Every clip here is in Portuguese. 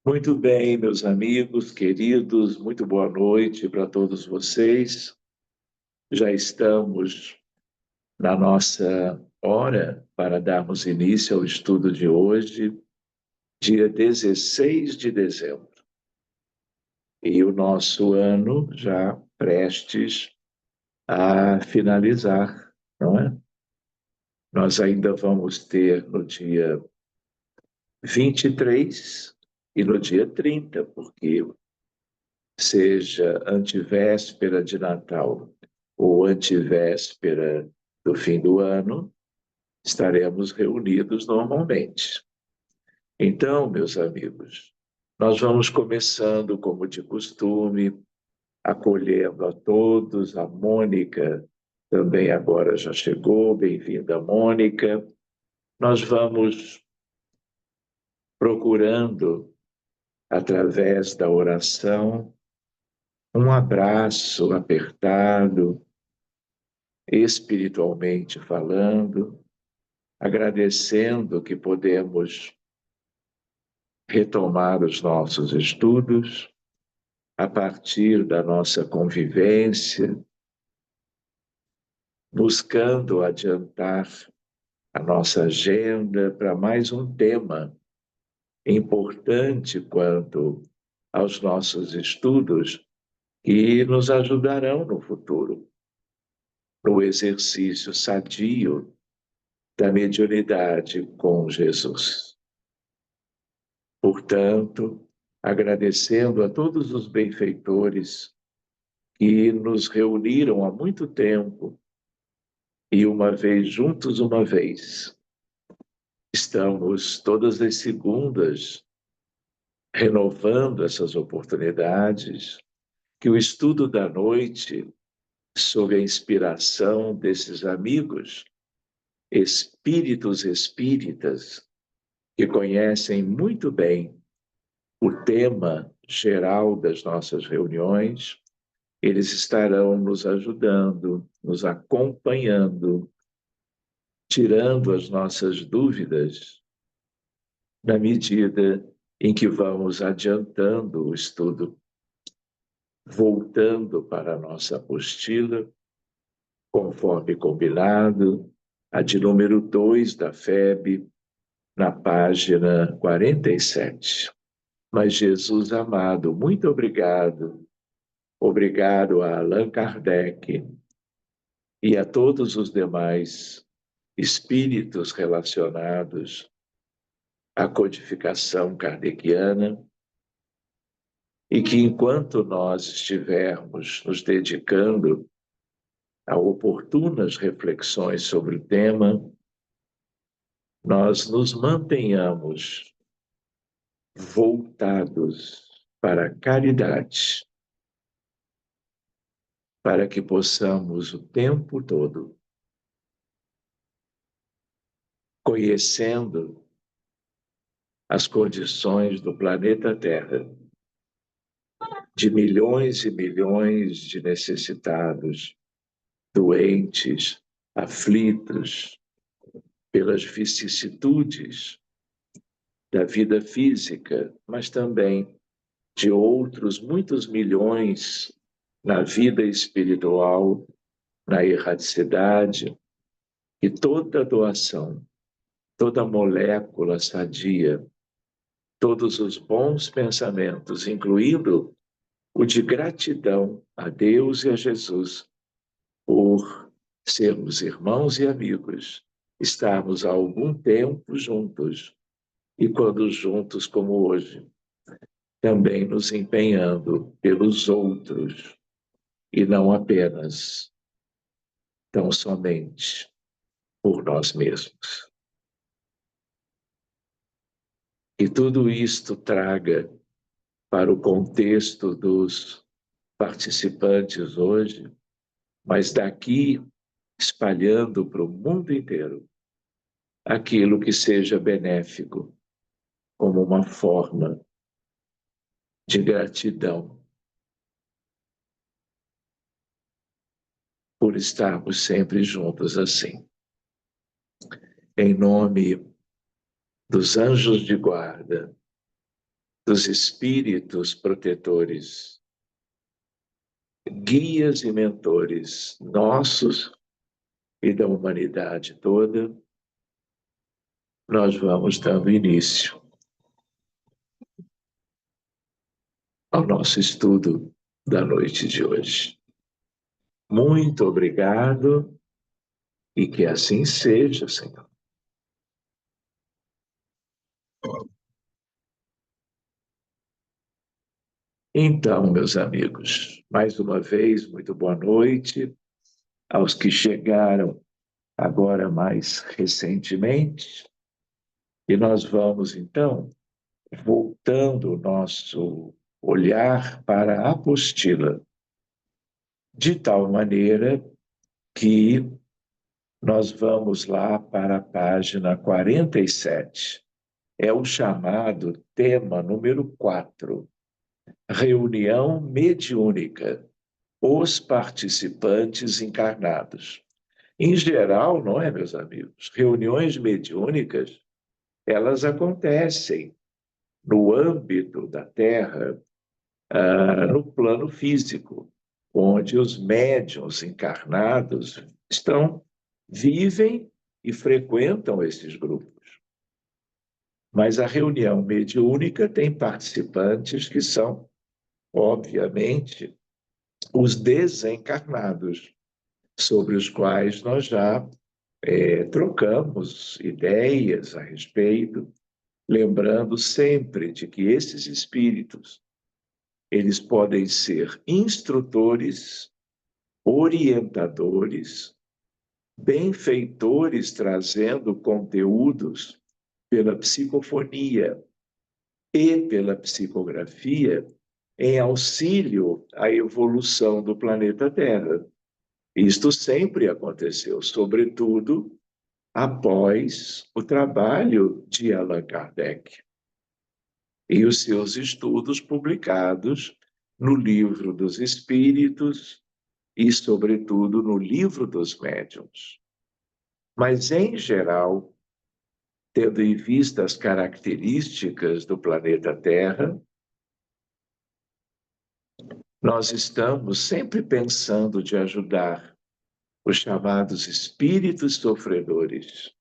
Muito bem, meus amigos, queridos, muito boa noite para todos vocês. Já estamos na nossa hora para darmos início ao estudo de hoje, dia 16 de dezembro. E o nosso ano já prestes a finalizar, não é? Nós ainda vamos ter no dia 23 e no dia 30, porque seja antevéspera de Natal ou antevéspera do fim do ano, estaremos reunidos normalmente. Então, meus amigos, nós vamos começando, como de costume, acolhendo a todos. A Mônica também agora já chegou, bem-vinda, Mônica. Nós vamos procurando, através da oração, um abraço apertado, espiritualmente falando, agradecendo que podemos retomar os nossos estudos a partir da nossa convivência, buscando adiantar a nossa agenda para mais um tema importante quanto aos nossos estudos que nos ajudarão no futuro, no exercício sadio da mediunidade com Jesus. Portanto, agradecendo a todos os benfeitores que nos reuniram há muito tempo e uma vez juntos, uma vez. Estamos todas as segundas renovando essas oportunidades, que o estudo da noite, sob a inspiração desses amigos, espíritos espíritas, que conhecem muito bem o tema geral das nossas reuniões, eles estarão nos ajudando, nos acompanhando, tirando as nossas dúvidas, na medida em que vamos adiantando o estudo, voltando para a nossa apostila, conforme combinado, a de número 2 da FEB, na página 47. Mas, Jesus amado, muito obrigado. Obrigado a Allan Kardec e a todos os demais espíritos relacionados à codificação kardeciana, e que, enquanto nós estivermos nos dedicando a oportunas reflexões sobre o tema, nós nos mantenhamos voltados para a caridade, para que possamos o tempo todo, conhecendo as condições do planeta Terra, de milhões e milhões de necessitados, doentes, aflitos pelas vicissitudes da vida física, mas também de outros muitos milhões na vida espiritual, na erraticidade, e toda doação, toda molécula sadia, todos os bons pensamentos, incluindo o de gratidão a Deus e a Jesus por sermos irmãos e amigos, estarmos há algum tempo juntos, e quando juntos como hoje, também nos empenhando pelos outros, e não apenas, tão somente, por nós mesmos. E tudo isto traga para o contexto dos participantes hoje, mas daqui espalhando para o mundo inteiro aquilo que seja benéfico, como uma forma de gratidão por estarmos sempre juntos assim. Em nome dos anjos de guarda, dos espíritos protetores, guias e mentores nossos e da humanidade toda, nós vamos dando início ao nosso estudo da noite de hoje. Muito obrigado e que assim seja, Senhor. Então, meus amigos, mais uma vez, muito boa noite aos que chegaram agora mais recentemente. E nós vamos, então, voltando o nosso olhar para a apostila, de tal maneira que nós vamos lá para a página 47. É o chamado tema número 4, reunião mediúnica, os participantes encarnados. Em geral, não é, meus amigos? Reuniões mediúnicas, elas acontecem no âmbito da Terra, no plano físico, onde os médiuns encarnados vivem e frequentam esses grupos. Mas a reunião mediúnica tem participantes que são, obviamente, os desencarnados, sobre os quais nós já trocamos ideias a respeito, lembrando sempre de que esses espíritos, eles podem ser instrutores, orientadores, benfeitores, trazendo conteúdos pela psicofonia e pela psicografia em auxílio à evolução do planeta Terra. Isto sempre aconteceu, sobretudo após o trabalho de Allan Kardec e os seus estudos publicados no Livro dos Espíritos e, sobretudo, no Livro dos Médiuns. Mas, em geral, tendo em vista as características do planeta Terra, nós estamos sempre pensando de ajudar os chamados espíritos sofredores,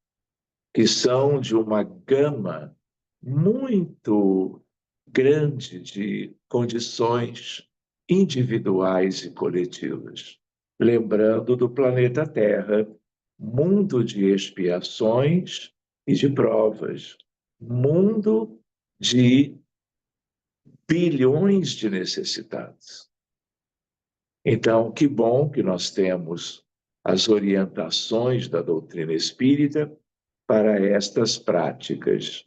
que são de uma gama muito grande de condições individuais e coletivas. Lembrando do planeta Terra, mundo de expiações e de provas, mundo de bilhões de necessitados. Então, que bom que nós temos as orientações da doutrina espírita para estas práticas.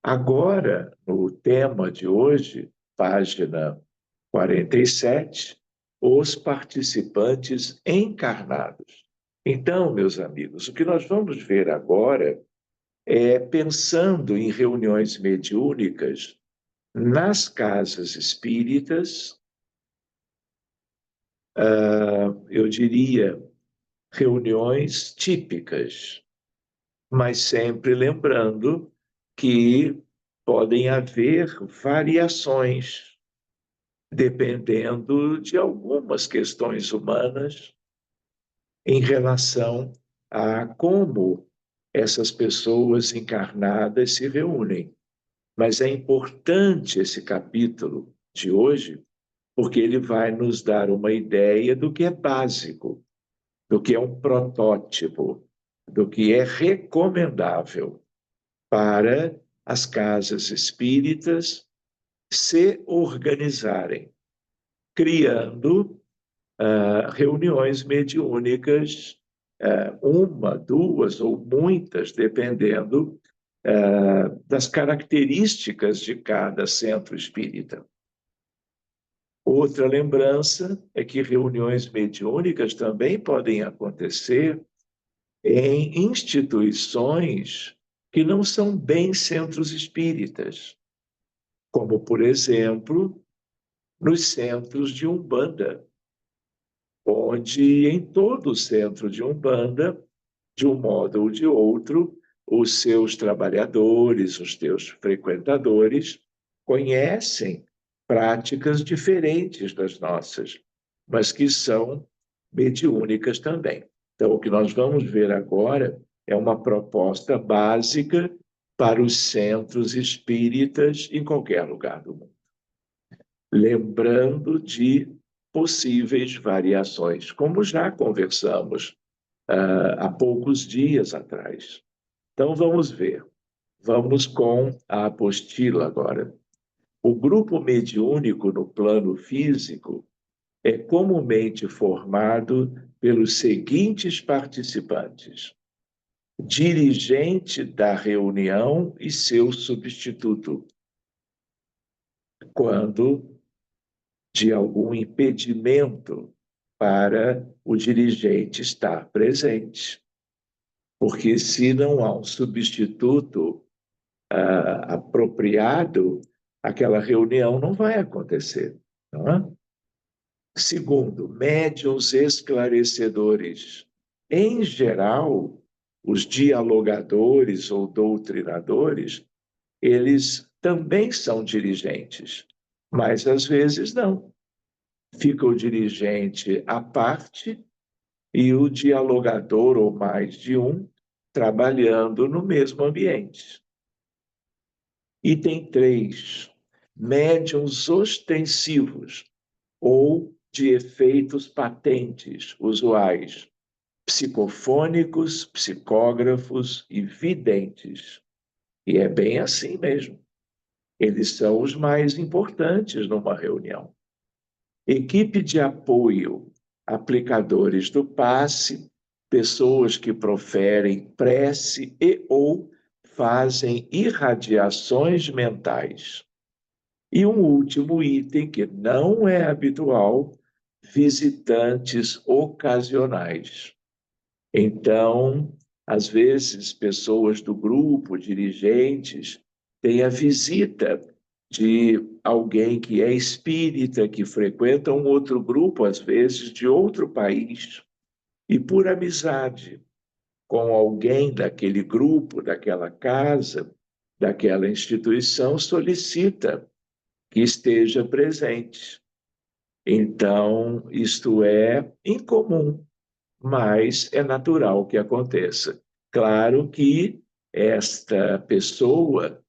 Agora, no tema de hoje, página 47, os participantes encarnados. Então, meus amigos, o que nós vamos ver agora é pensando em reuniões mediúnicas nas casas espíritas, eu diria, reuniões típicas, mas sempre lembrando que podem haver variações, dependendo de algumas questões humanas em relação a como essas pessoas encarnadas se reúnem. Mas é importante esse capítulo de hoje, porque ele vai nos dar uma ideia do que é básico, do que é um protótipo, do que é recomendável para as casas espíritas se organizarem, criando reuniões mediúnicas, uma, duas ou muitas, dependendo das características de cada centro espírita. Outra lembrança é que reuniões mediúnicas também podem acontecer em instituições que não são bem centros espíritas, como, por exemplo, nos centros de Umbanda, onde em todo centro de Umbanda, de um modo ou de outro, os seus trabalhadores, os seus frequentadores, conhecem práticas diferentes das nossas, mas que são mediúnicas também. Então, o que nós vamos ver agora é uma proposta básica para os centros espíritas em qualquer lugar do mundo, lembrando de possíveis variações, como já conversamos há poucos dias atrás. Então, vamos ver. Vamos com a apostila agora. O grupo mediúnico no plano físico é comumente formado pelos seguintes participantes: dirigente da reunião e seu substituto, quando de algum impedimento para o dirigente estar presente. Porque se não há um substituto apropriado, aquela reunião não vai acontecer. Não é? Segundo, médiuns esclarecedores. Em geral, os dialogadores ou doutrinadores, eles também são dirigentes, mas às vezes não. Fica o dirigente à parte e o dialogador, ou mais de um, trabalhando no mesmo ambiente. Item 3, médiuns ostensivos ou de efeitos patentes, usuais, psicofônicos, psicógrafos e videntes. E é bem assim mesmo. Eles são os mais importantes numa reunião. Equipe de apoio, aplicadores do passe, pessoas que proferem prece e ou fazem irradiações mentais. E um último item que não é habitual, visitantes ocasionais. Então, às vezes, pessoas do grupo, dirigentes, têm a visita de alguém que é espírita, que frequenta um outro grupo, às vezes, de outro país, e por amizade com alguém daquele grupo, daquela casa, daquela instituição, solicita que esteja presente. Então, isto é incomum, mas é natural que aconteça. Claro que esta pessoa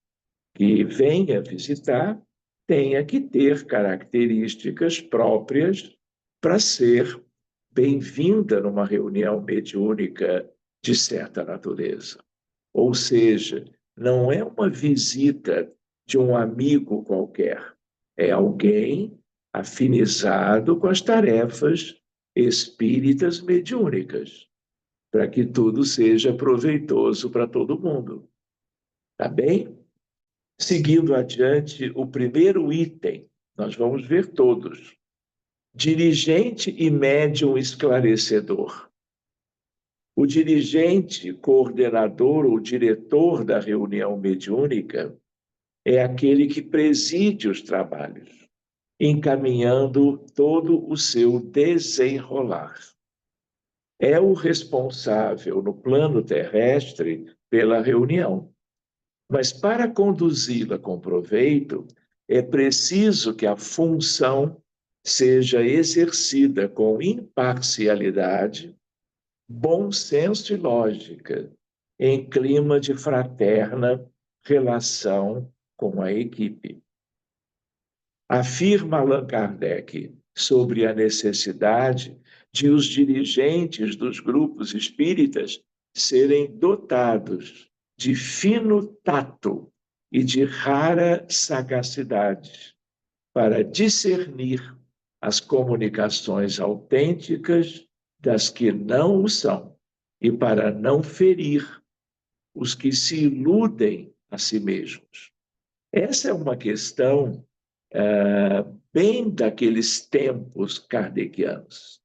que venha visitar tenha que ter características próprias para ser bem-vinda numa reunião mediúnica de certa natureza. Ou seja, não é uma visita de um amigo qualquer, é alguém afinizado com as tarefas espíritas mediúnicas, para que tudo seja proveitoso para todo mundo. Tá bem? Seguindo adiante, o primeiro item, nós vamos ver todos. Dirigente e médium esclarecedor. O dirigente, coordenador ou diretor da reunião mediúnica é aquele que preside os trabalhos, encaminhando todo o seu desenrolar. É o responsável no plano terrestre pela reunião. Mas para conduzi-la com proveito, é preciso que a função seja exercida com imparcialidade, bom senso e lógica, em clima de fraterna relação com a equipe. Afirma Allan Kardec sobre a necessidade de os dirigentes dos grupos espíritas serem dotados de fino tato e de rara sagacidade para discernir as comunicações autênticas das que não o são e para não ferir os que se iludem a si mesmos. Essa é uma questão bem daqueles tempos kardecianos,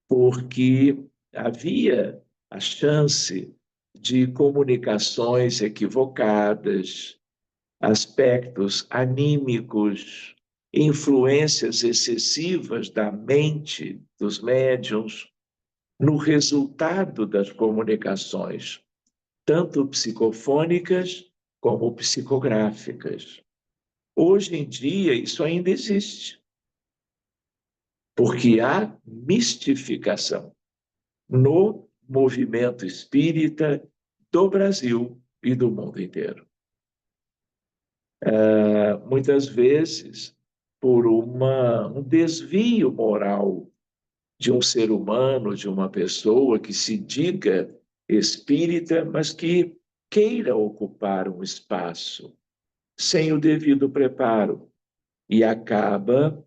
porque havia a chance de comunicações equivocadas, aspectos anímicos, influências excessivas da mente dos médiuns no resultado das comunicações, tanto psicofônicas como psicográficas. Hoje em dia, isso ainda existe, porque há mistificação no movimento espírita do Brasil e do mundo inteiro. Muitas vezes, por um desvio moral de um ser humano, de uma pessoa que se diga espírita, mas que queira ocupar um espaço sem o devido preparo e acaba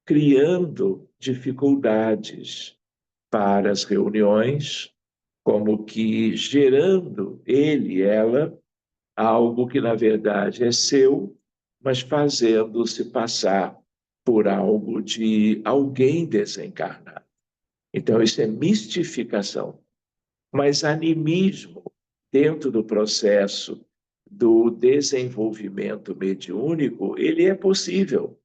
criando dificuldades para as reuniões, como que gerando ele, ela, algo que na verdade é seu, mas fazendo-se passar por algo de alguém desencarnado. Então, isso é mistificação. Mas animismo, dentro do processo do desenvolvimento mediúnico, ele é possível.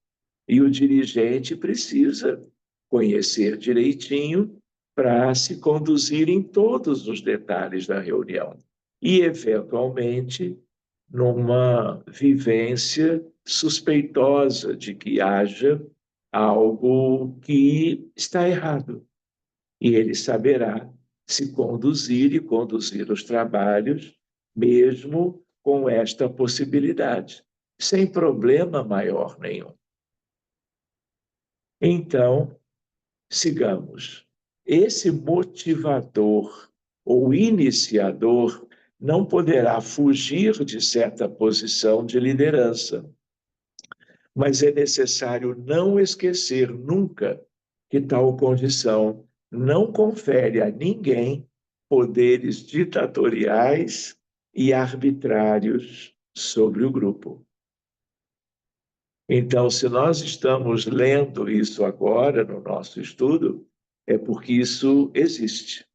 E o dirigente precisa conhecer direitinho para se conduzir em todos os detalhes da reunião. E, eventualmente, numa vivência suspeitosa de que haja algo que está errado. E ele saberá se conduzir e conduzir os trabalhos, mesmo com esta possibilidade, sem problema maior nenhum. Então, sigamos. Esse motivador ou iniciador não poderá fugir de certa posição de liderança, mas é necessário não esquecer nunca que tal condição não confere a ninguém poderes ditatoriais e arbitrários sobre o grupo. Então, se nós estamos lendo isso agora no nosso estudo, é porque isso existe.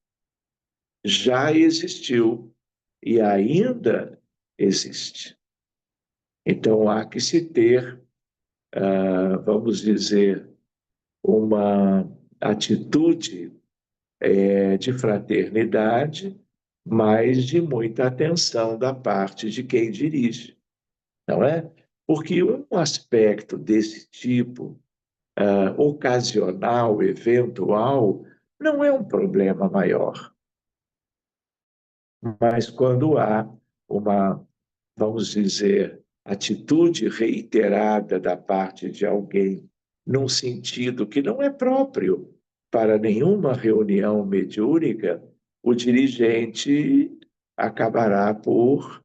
Já existiu e ainda existe. Então, há que se ter, vamos dizer, uma atitude de fraternidade, mas de muita atenção da parte de quem dirige, não é? Porque um aspecto desse tipo, ocasional, eventual, não é um problema maior. Mas quando há uma, vamos dizer, atitude reiterada da parte de alguém, num sentido que não é próprio para nenhuma reunião mediúnica, o dirigente acabará por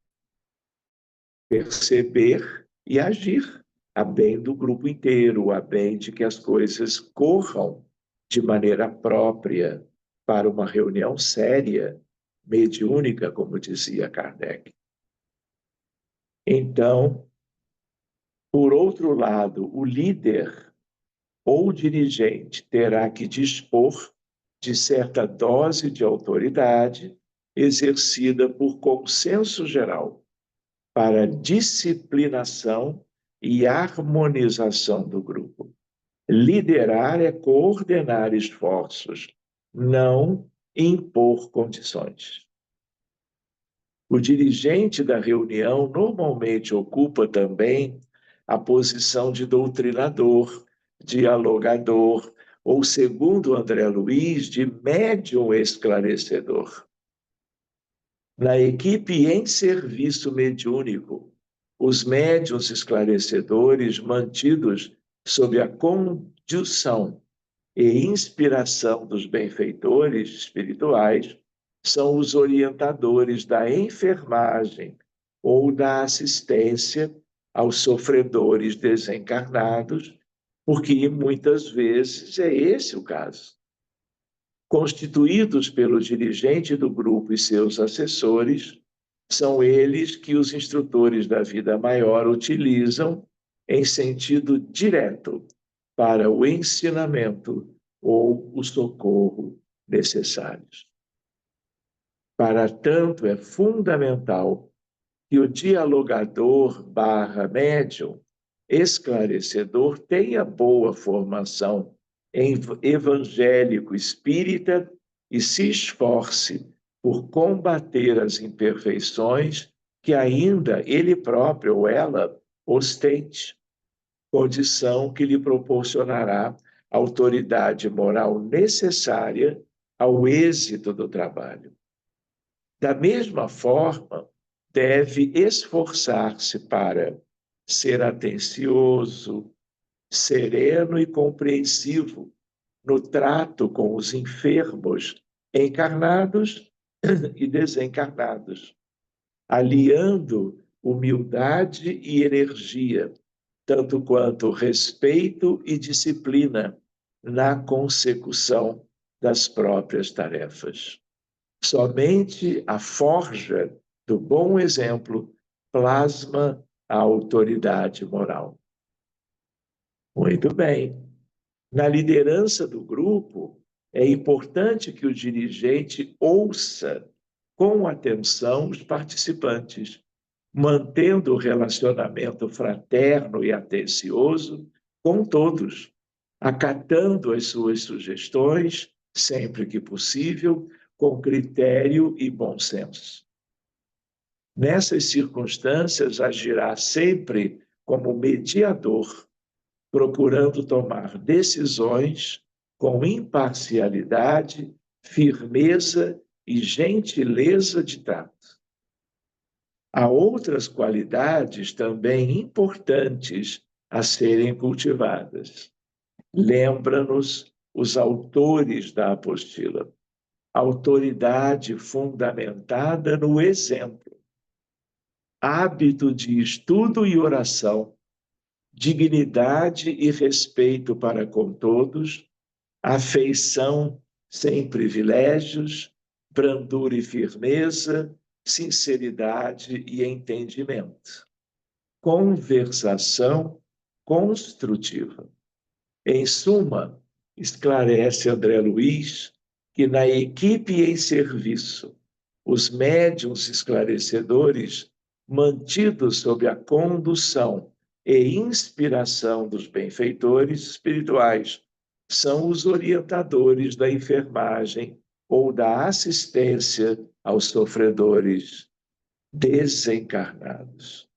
perceber e agir a bem do grupo inteiro, a bem de que as coisas corram de maneira própria para uma reunião séria, mediúnica, como dizia Kardec. Então, por outro lado, o líder ou dirigente terá que dispor de certa dose de autoridade exercida por consenso geral para disciplinação e harmonização do grupo. Liderar é coordenar esforços, não impor condições. O dirigente da reunião normalmente ocupa também a posição de doutrinador, dialogador, ou, segundo André Luiz, de médium esclarecedor. Na equipe em serviço mediúnico, os médiuns esclarecedores mantidos sob a condução e inspiração dos benfeitores espirituais são os orientadores da enfermagem ou da assistência aos sofredores desencarnados, porque muitas vezes é esse o caso. Constituídos pelo dirigente do grupo e seus assessores, são eles que os instrutores da vida maior utilizam em sentido direto para o ensinamento ou o socorro necessários. Para tanto, é fundamental que o dialogador / médium esclarecedor tenha boa formação em evangélico espírita e se esforce por combater as imperfeições que ainda ele próprio ou ela ostente, condição que lhe proporcionará a autoridade moral necessária ao êxito do trabalho. Da mesma forma, deve esforçar-se para ser atencioso, sereno e compreensivo no trato com os enfermos, encarnados e desencarnados, aliando humildade e energia, tanto quanto respeito e disciplina na consecução das próprias tarefas. Somente a forja do bom exemplo plasma a autoridade moral. Muito bem. Na liderança do grupo, é importante que o dirigente ouça com atenção os participantes, mantendo o relacionamento fraterno e atencioso com todos, acatando as suas sugestões, sempre que possível, com critério e bom senso. Nessas circunstâncias, agirá sempre como mediador, procurando tomar decisões com imparcialidade, firmeza e gentileza de trato. Há outras qualidades também importantes a serem cultivadas. Lembra-nos os autores da apostila. Autoridade fundamentada no exemplo, hábito de estudo e oração, dignidade e respeito para com todos, afeição sem privilégios, brandura e firmeza, sinceridade e entendimento. Conversação construtiva. Em suma, esclarece André Luiz que na equipe em serviço, os médiuns esclarecedores, mantidos sob a condução e inspiração dos benfeitores espirituais, são os orientadores da enfermagem ou da assistência aos sofredores desencarnados.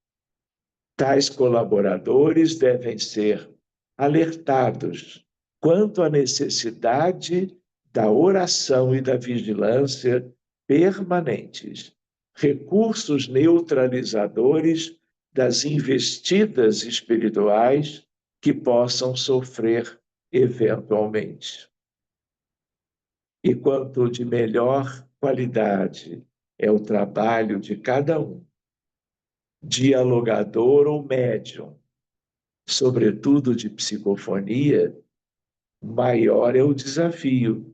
Tais colaboradores devem ser alertados quanto à necessidade da oração e da vigilância permanentes, recursos neutralizadores das investidas espirituais que possam sofrer eventualmente. E quanto de melhor qualidade é o trabalho de cada um, dialogador ou médium, sobretudo de psicofonia, maior é o desafio,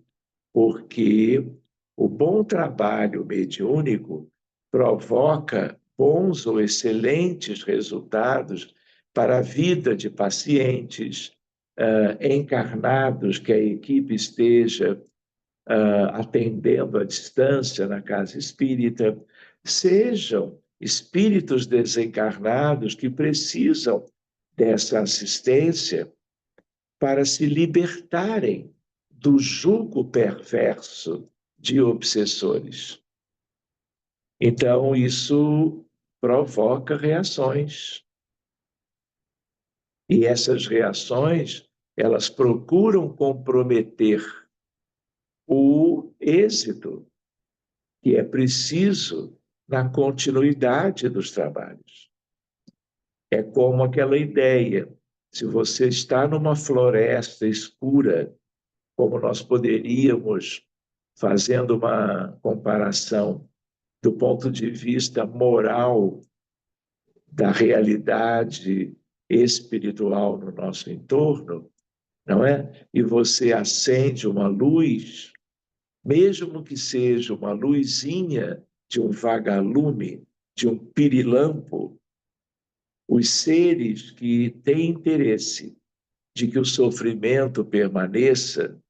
porque o bom trabalho mediúnico provoca bons ou excelentes resultados para a vida de pacientes encarnados que a equipe esteja atendendo à distância na casa espírita, sejam espíritos desencarnados que precisam dessa assistência para se libertarem do jugo perverso de obsessores. Então, isso provoca reações. E essas reações, elas procuram comprometer o êxito que é preciso na continuidade dos trabalhos. É como aquela ideia, se você está numa floresta escura, como nós poderíamos, fazendo uma comparação do ponto de vista moral da realidade espiritual no nosso entorno, não é? E você acende uma luz, mesmo que seja uma luzinha de um vagalume, de um pirilampo, os seres que têm interesse de que o sofrimento permaneça,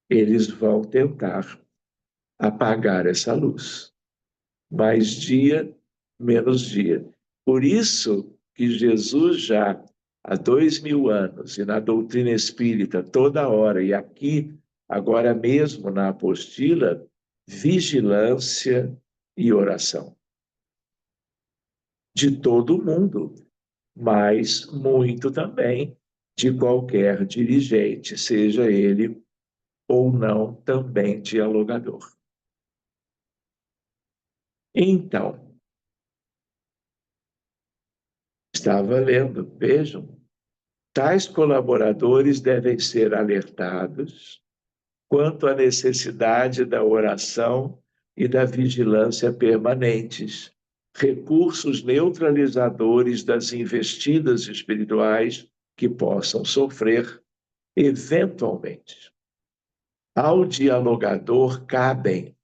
eles vão tentar apagar essa luz. Mais dia, menos dia. Por isso que Jesus já há 2000 anos, e na doutrina espírita toda hora, e aqui, agora mesmo na apostila, vigilância e oração. De todo mundo. mas muito também de qualquer dirigente, seja ele ou não também dialogador. Então, estava lendo, vejam, tais colaboradores devem ser alertados quanto à necessidade da oração e da vigilância permanentes, recursos neutralizadores das investidas espirituais que possam sofrer, eventualmente. Ao dialogador cabem,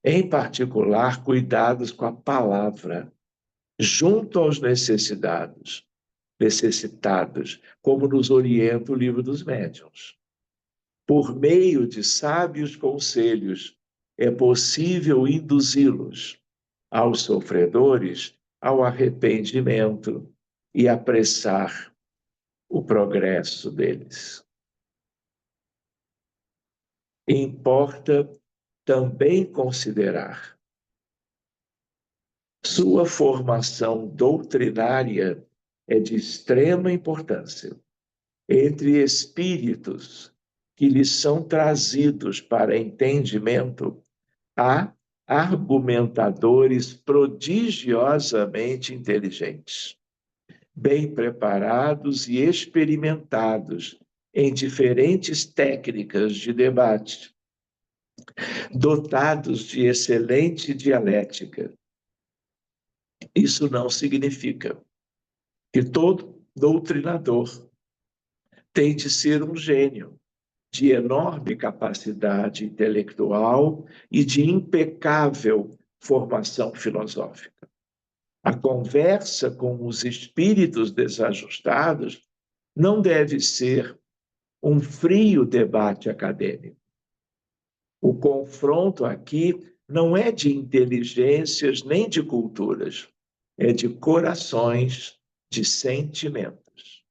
em particular, cuidados com a palavra, junto aos necessitados, como nos orienta o Livro dos Médiuns. Por meio de sábios conselhos, é possível induzi-los aos sofredores ao arrependimento e apressar o progresso deles. Importa também considerar sua formação doutrinária é de extrema importância. Entre espíritos que lhes são trazidos para entendimento, há argumentadores prodigiosamente inteligentes, bem preparados e experimentados em diferentes técnicas de debate, dotados de excelente dialética. Isso não significa que todo doutrinador tem de ser um gênio de enorme capacidade intelectual e de impecável formação filosófica. A conversa com os espíritos desajustados não deve ser um frio debate acadêmico. O confronto aqui não é de inteligências nem de culturas, é de corações, de sentimentos.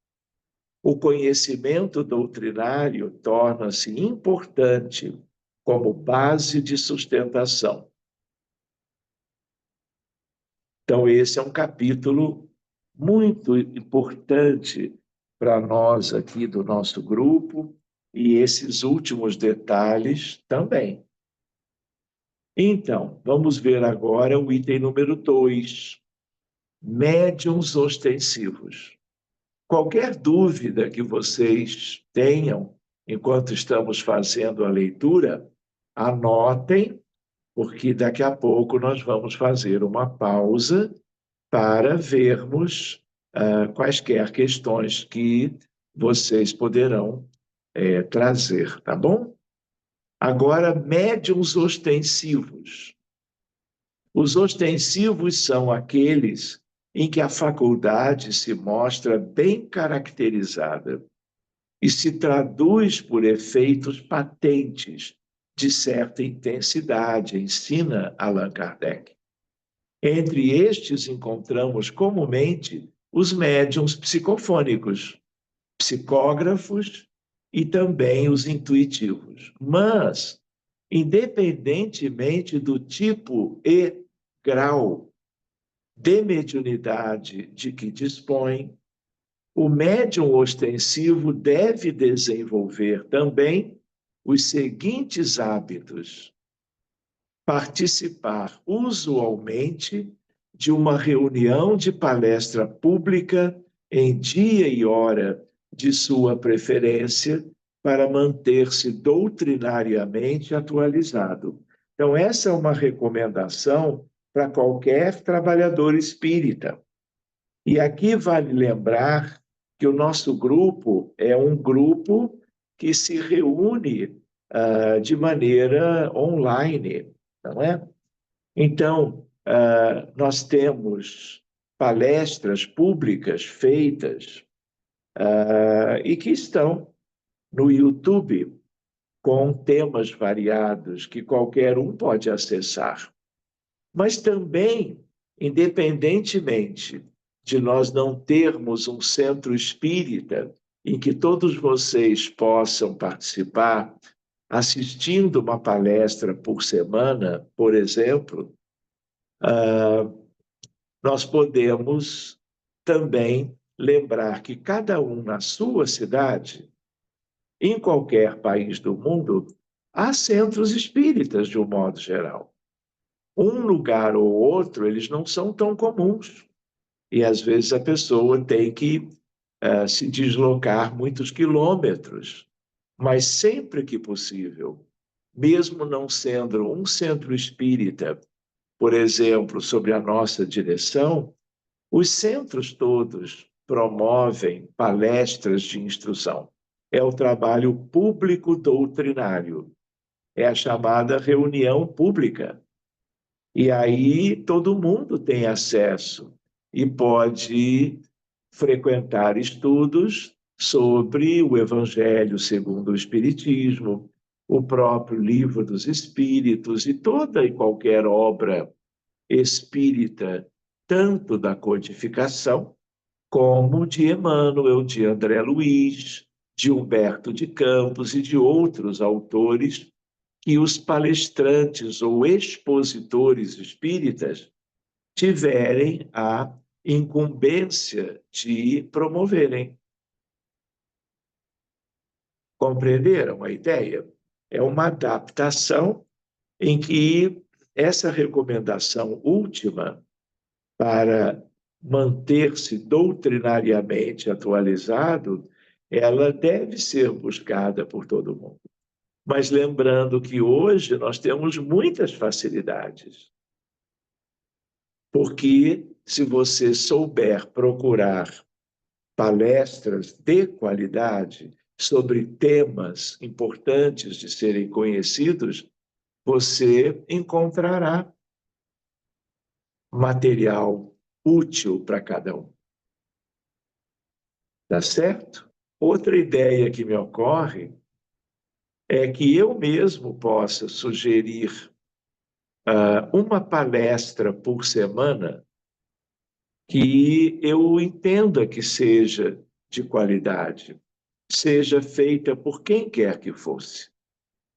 O conhecimento doutrinário torna-se importante como base de sustentação. Então, esse é um capítulo muito importante para nós aqui do nosso grupo, e esses últimos detalhes também. Então, vamos ver agora o item número 2, médiuns ostensivos. Qualquer dúvida que vocês tenham enquanto estamos fazendo a leitura, anotem, porque daqui a pouco nós vamos fazer uma pausa para vermos quaisquer questões que vocês poderão trazer, tá bom? Agora, médiuns ostensivos. Os ostensivos são aqueles em que a faculdade se mostra bem caracterizada e se traduz por efeitos patentes de certa intensidade, ensina Allan Kardec. Entre estes encontramos comumente os médiuns psicofônicos, psicógrafos e também os intuitivos. Mas, independentemente do tipo e grau de mediunidade de que dispõe, o médium ostensivo deve desenvolver também os seguintes hábitos: participar usualmente de uma reunião de palestra pública em dia e hora de sua preferência para manter-se doutrinariamente atualizado. Então, essa é uma recomendação para qualquer trabalhador espírita. E aqui vale lembrar que o nosso grupo é um grupo que se reúne de maneira online, não é? Então, nós temos palestras públicas feitas e que estão no YouTube com temas variados que qualquer um pode acessar. Mas também, independentemente de nós não termos um centro espírita em que todos vocês possam participar, assistindo uma palestra por semana, por exemplo, nós podemos também lembrar que cada um na sua cidade, em qualquer país do mundo, há centros espíritas, de um modo geral. Um lugar ou outro, eles não são tão comuns. E, às vezes, a pessoa tem que se deslocar muitos quilômetros. Mas, sempre que possível, mesmo não sendo um centro espírita, por exemplo, sobre a nossa direção, os centros todos promovem palestras de instrução. É o trabalho público doutrinário. É a chamada reunião pública. E aí todo mundo tem acesso e pode frequentar estudos sobre o Evangelho segundo o Espiritismo, o próprio Livro dos Espíritos e toda e qualquer obra espírita, tanto da codificação, como de Emmanuel, de André Luiz, de Humberto de Campos e de outros autores que os palestrantes ou expositores espíritas tiverem a incumbência de promoverem. Compreenderam a ideia? É uma adaptação em que essa recomendação última para manter-se doutrinariamente atualizado, ela deve ser buscada por todo mundo. Mas lembrando que hoje nós temos muitas facilidades. Porque se você souber procurar palestras de qualidade sobre temas importantes de serem conhecidos, você encontrará material útil para cada um. Tá certo? Outra ideia que me ocorre é que eu mesmo possa sugerir uma palestra por semana que eu entenda que seja de qualidade, seja feita por quem quer que fosse.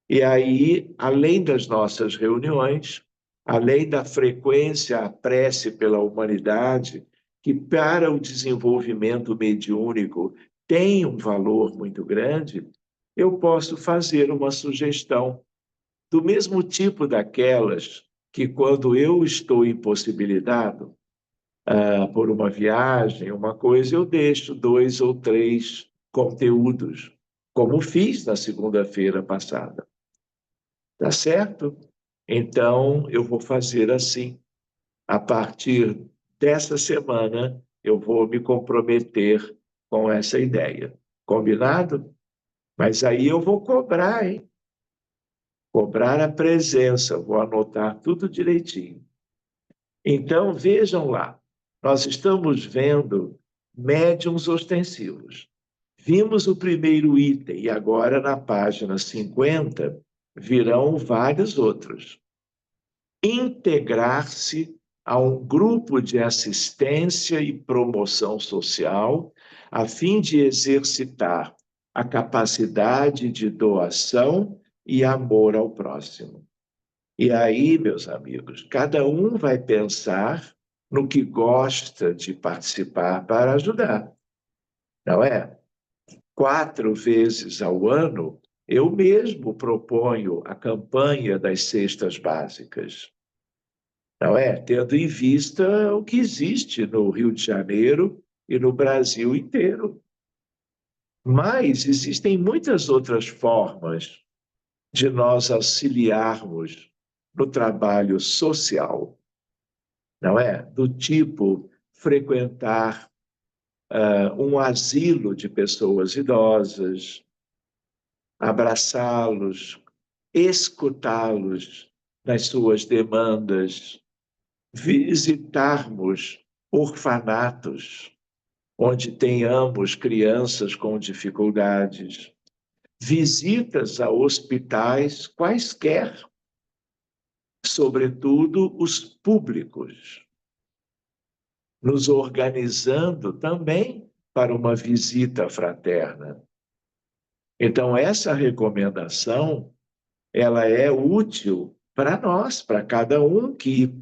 E aí, além das nossas reuniões, além da frequência à prece pela humanidade, que para o desenvolvimento mediúnico tem um valor muito grande, eu posso fazer uma sugestão do mesmo tipo daquelas que, quando eu estou impossibilitado por uma viagem, uma coisa, eu deixo 2 ou 3 conteúdos, como fiz na segunda-feira passada. Tá certo? Então, eu vou fazer assim. A partir dessa semana, eu vou me comprometer com essa ideia. Combinado? Mas aí eu vou cobrar, hein? Cobrar a presença, vou anotar tudo direitinho. Então, vejam lá, nós estamos vendo médiuns ostensivos. Vimos o primeiro item e agora, na página 50, virão vários outros. Integrar-se a um grupo de assistência e promoção social, a fim de exercitar a capacidade de doação e amor ao próximo. E aí, meus amigos, cada um vai pensar no que gosta de participar para ajudar, não é? 4 vezes ao ano, eu mesmo proponho a campanha das cestas básicas, não é? Tendo em vista o que existe no Rio de Janeiro e no Brasil inteiro. Mas existem muitas outras formas de nós auxiliarmos no trabalho social, não é? Do tipo frequentar um asilo de pessoas idosas, abraçá-los, escutá-los nas suas demandas, visitarmos orfanatos, onde tenhamos crianças com dificuldades, visitas a hospitais quaisquer, sobretudo os públicos, nos organizando também para uma visita fraterna. Então, essa recomendação, ela é útil para nós, para cada um que,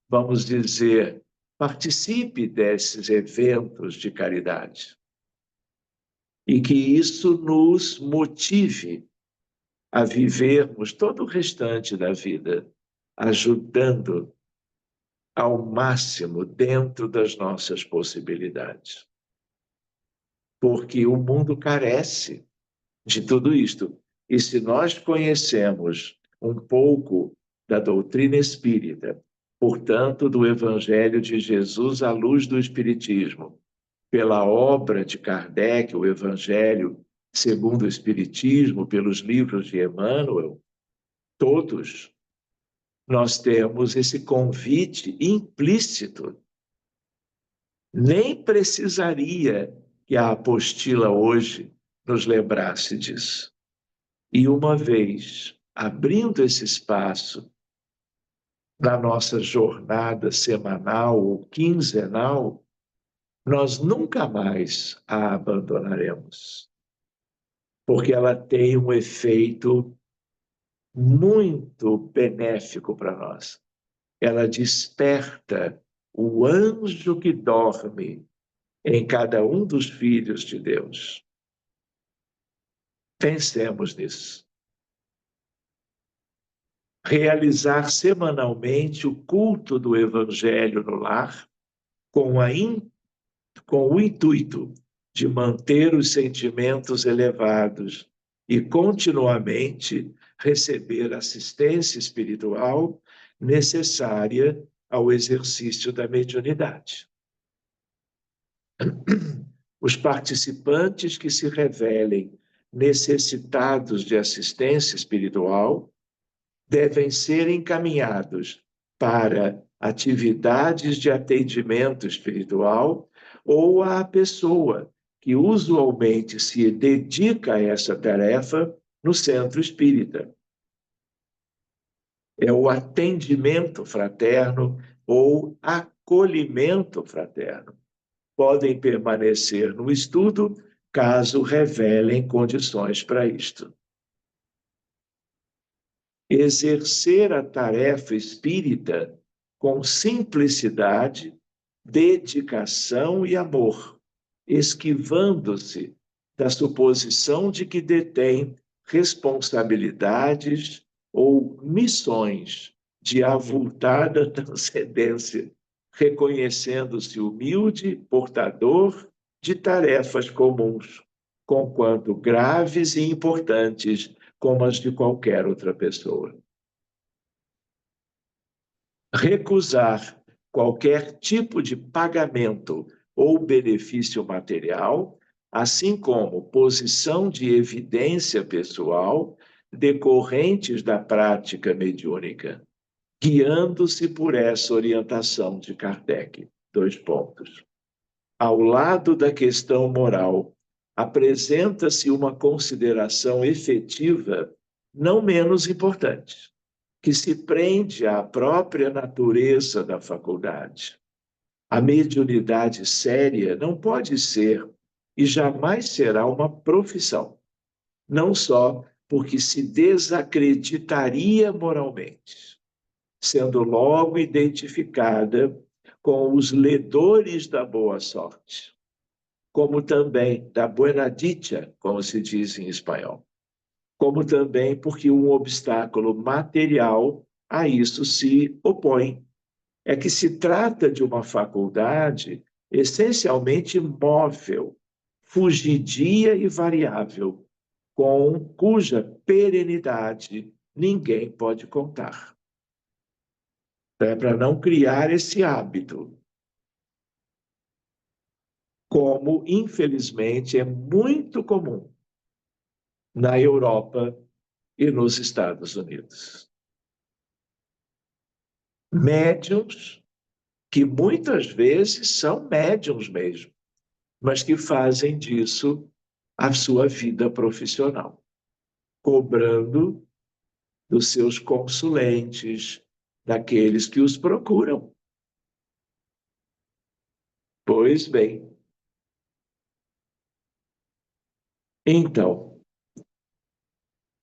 vamos dizer, participe desses eventos de caridade e que isso nos motive a vivermos todo o restante da vida ajudando ao máximo dentro das nossas possibilidades. Porque o mundo carece de tudo isto. E se nós conhecemos um pouco da doutrina espírita, portanto, do Evangelho de Jesus à luz do Espiritismo, pela obra de Kardec, o Evangelho segundo o Espiritismo, pelos livros de Emmanuel, todos nós temos esse convite implícito. Nem precisaria que a apostila hoje nos lembrasse disso. E uma vez abrindo esse espaço na nossa jornada semanal ou quinzenal, nós nunca mais a abandonaremos, porque ela tem um efeito muito benéfico para nós. Ela desperta o anjo que dorme em cada um dos filhos de Deus. Pensemos nisso. Realizar semanalmente o culto do Evangelho no lar, com o intuito de manter os sentimentos elevados e continuamente receber assistência espiritual necessária ao exercício da mediunidade. Os participantes que se revelem necessitados de assistência espiritual devem ser encaminhados para atividades de atendimento espiritual ou à pessoa que usualmente se dedica a essa tarefa no centro espírita. É o atendimento fraterno ou acolhimento fraterno. Podem permanecer no estudo caso revelem condições para isto. Exercer a tarefa espírita com simplicidade, dedicação e amor, esquivando-se da suposição de que detém responsabilidades ou missões de avultada transcendência, reconhecendo-se humilde portador de tarefas comuns, conquanto graves e importantes como as de qualquer outra pessoa. Recusar qualquer tipo de pagamento ou benefício material, assim como posição de evidência pessoal decorrentes da prática mediúnica, guiando-se por essa orientação de Kardec. 2 pontos. Ao lado da questão moral, apresenta-se uma consideração efetiva não menos importante, que se prende à própria natureza da faculdade. A mediunidade séria não pode ser e jamais será uma profissão, não só porque se desacreditaria moralmente, sendo logo identificada com os ledores da boa sorte, como também da buena dicha, como se diz em espanhol, como também porque um obstáculo material a isso se opõe. É que se trata de uma faculdade essencialmente móvel, fugidia e variável, cuja perenidade ninguém pode contar. É para não criar esse hábito, como, infelizmente, é muito comum na Europa e nos Estados Unidos. Médiuns que muitas vezes são médiuns mesmo, mas que fazem disso a sua vida profissional, cobrando dos seus consulentes, daqueles que os procuram. Pois bem, então,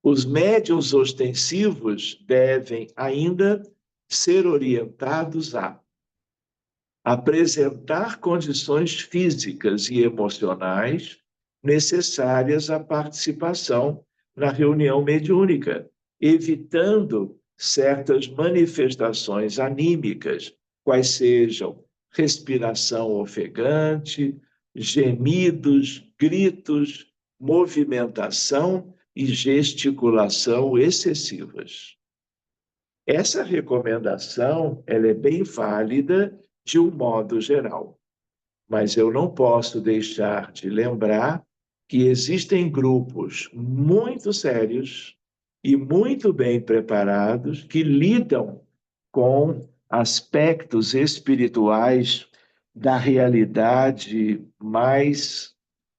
os médiuns ostensivos devem ainda ser orientados a apresentar condições físicas e emocionais necessárias à participação na reunião mediúnica, evitando certas manifestações anímicas, quais sejam respiração ofegante, gemidos, gritos, movimentação e gesticulação excessivas. Essa recomendação ela é bem válida de um modo geral, mas eu não posso deixar de lembrar que existem grupos muito sérios e muito bem preparados que lidam com aspectos espirituais da realidade mais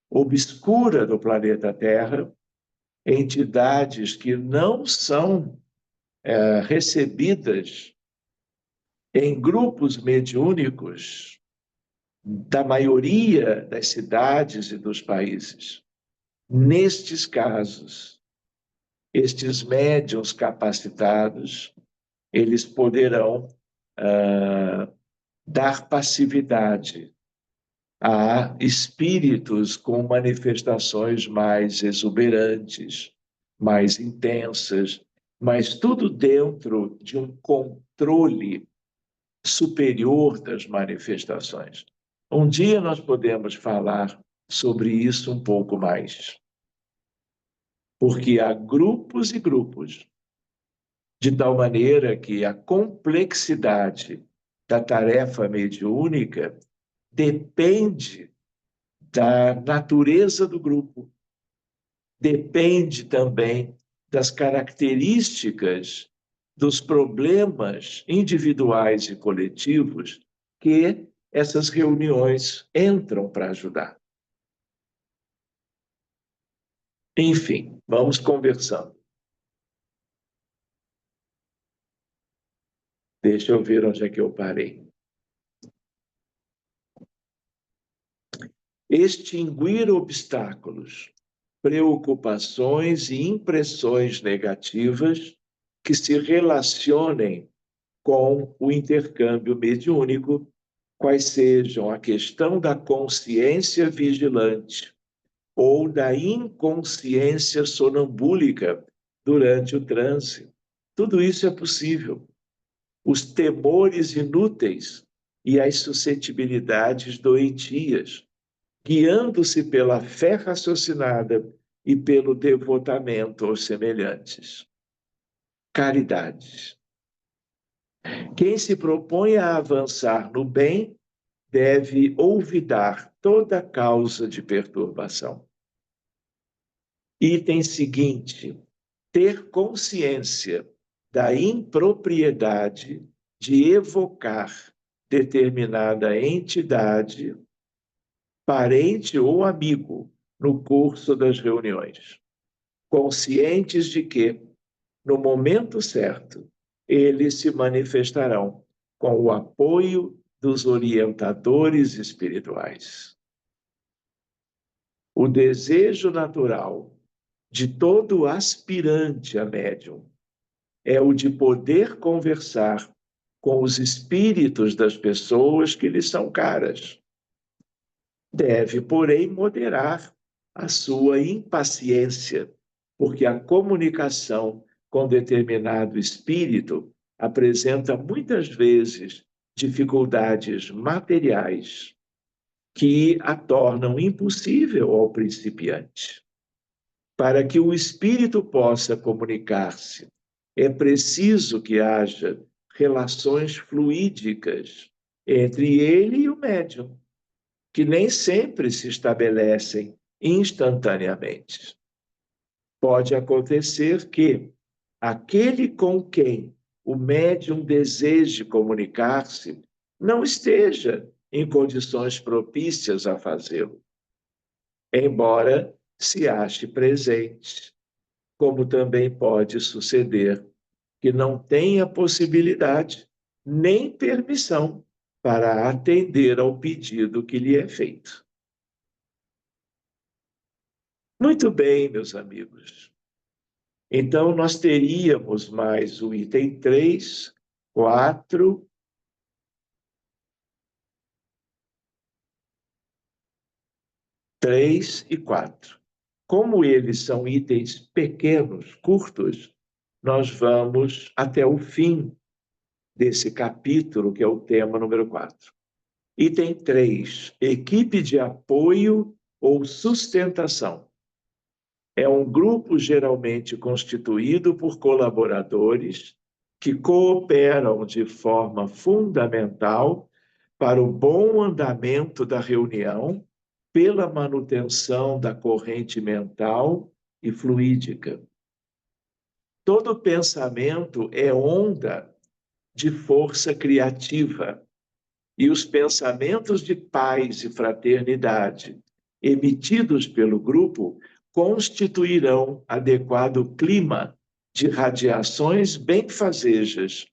obscura do planeta Terra, entidades que não são recebidas em grupos mediúnicos da maioria das cidades e dos países. Nestes casos, estes médiuns capacitados, eles poderão dar passividade a espíritos com manifestações mais exuberantes, mais intensas, mas tudo dentro de um controle superior das manifestações. Um dia nós podemos falar sobre isso um pouco mais. Porque há grupos e grupos, de tal maneira que a complexidade da tarefa mediúnica depende da natureza do grupo, depende também das características dos problemas individuais e coletivos que essas reuniões entram para ajudar. Enfim, vamos conversando. Deixa eu ver onde é que eu parei. Extinguir obstáculos, preocupações e impressões negativas que se relacionem com o intercâmbio mediúnico, quais sejam a questão da consciência vigilante ou da inconsciência sonambúlica durante o transe. Tudo isso é possível. Os temores inúteis e as suscetibilidades doentias, guiando-se pela fé raciocinada e pelo devotamento aos semelhantes. Caridade. Quem se propõe a avançar no bem deve olvidar toda causa de perturbação. Item seguinte: ter consciência da impropriedade de evocar determinada entidade, parente ou amigo, no curso das reuniões, conscientes de que, no momento certo, eles se manifestarão com o apoio dos orientadores espirituais. O desejo natural de todo aspirante a médium é o de poder conversar com os espíritos das pessoas que lhe são caras. Deve, porém, moderar a sua impaciência, porque a comunicação com determinado espírito apresenta muitas vezes dificuldades materiais que a tornam impossível ao principiante. Para que o espírito possa comunicar-se, é preciso que haja relações fluídicas entre ele e o médium, que nem sempre se estabelecem instantaneamente. Pode acontecer que aquele com quem o médium deseje comunicar-se não esteja em condições propícias a fazê-lo, embora se ache presente, como também pode suceder que não tenha possibilidade nem permissão para atender ao pedido que lhe é feito. Muito bem, meus amigos. Então, nós teríamos mais o item 3, 4, 3 e 4. Como eles são itens pequenos, curtos, nós vamos até o fim desse capítulo, que é o tema número 4. Item 3, equipe de apoio ou sustentação. É um grupo geralmente constituído por colaboradores que cooperam de forma fundamental para o bom andamento da reunião, pela manutenção da corrente mental e fluídica. Todo pensamento é onda de força criativa, e os pensamentos de paz e fraternidade emitidos pelo grupo constituirão adequado clima de radiações benfazejas,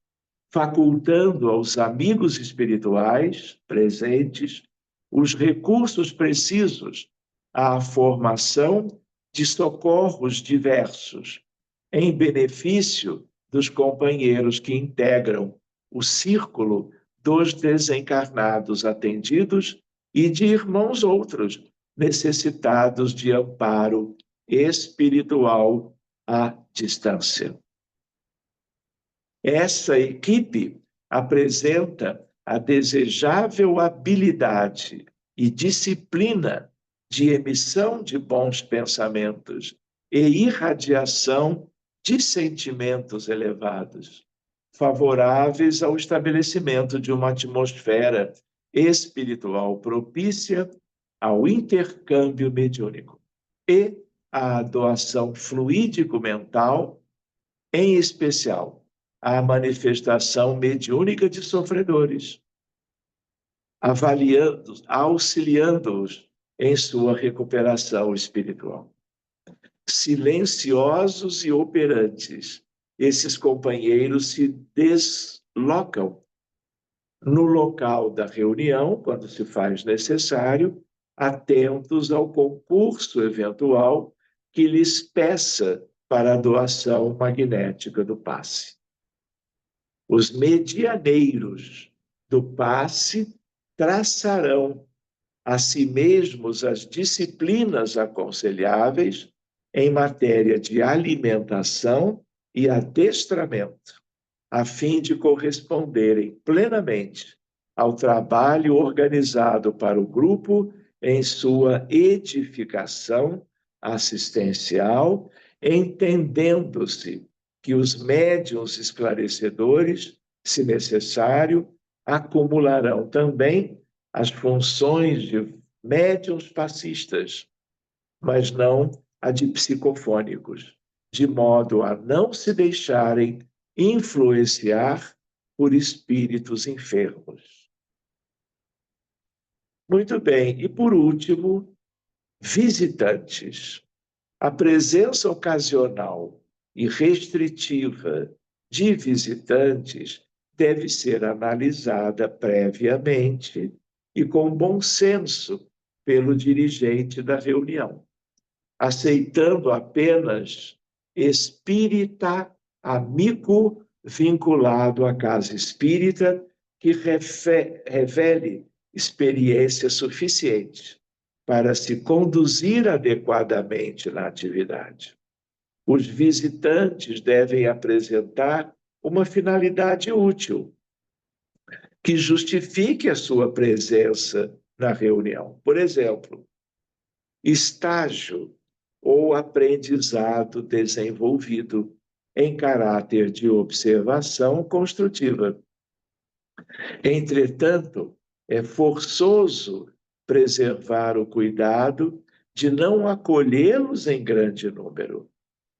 facultando aos amigos espirituais presentes os recursos precisos à formação de socorros diversos, em benefício dos companheiros que integram o círculo dos desencarnados atendidos e de irmãos outros necessitados de amparo espiritual à distância. Essa equipe apresenta a desejável habilidade e disciplina de emissão de bons pensamentos e irradiação de sentimentos elevados, favoráveis ao estabelecimento de uma atmosfera espiritual propícia ao intercâmbio mediúnico e à doação fluídico-mental, em especial a manifestação mediúnica de sofredores, auxiliando-os em sua recuperação espiritual. Silenciosos e operantes, esses companheiros se deslocam no local da reunião, quando se faz necessário, atentos ao concurso eventual que lhes peça para a doação magnética do passe. Os medianeiros do passe traçarão a si mesmos as disciplinas aconselháveis em matéria de alimentação e adestramento, a fim de corresponderem plenamente ao trabalho organizado para o grupo em sua edificação assistencial, entendendo-se que os médiuns esclarecedores, se necessário, acumularão também as funções de médiuns passistas, mas não a de psicofônicos, de modo a não se deixarem influenciar por espíritos enfermos. Muito bem, e por último, visitantes. A presença ocasional e restritiva de visitantes deve ser analisada previamente e com bom senso pelo dirigente da reunião, aceitando apenas espírita amigo vinculado à casa espírita que revele experiência suficiente para se conduzir adequadamente na atividade. Os visitantes devem apresentar uma finalidade útil que justifique a sua presença na reunião. Por exemplo, estágio ou aprendizado desenvolvido em caráter de observação construtiva. Entretanto, é forçoso preservar o cuidado de não acolhê-los em grande número,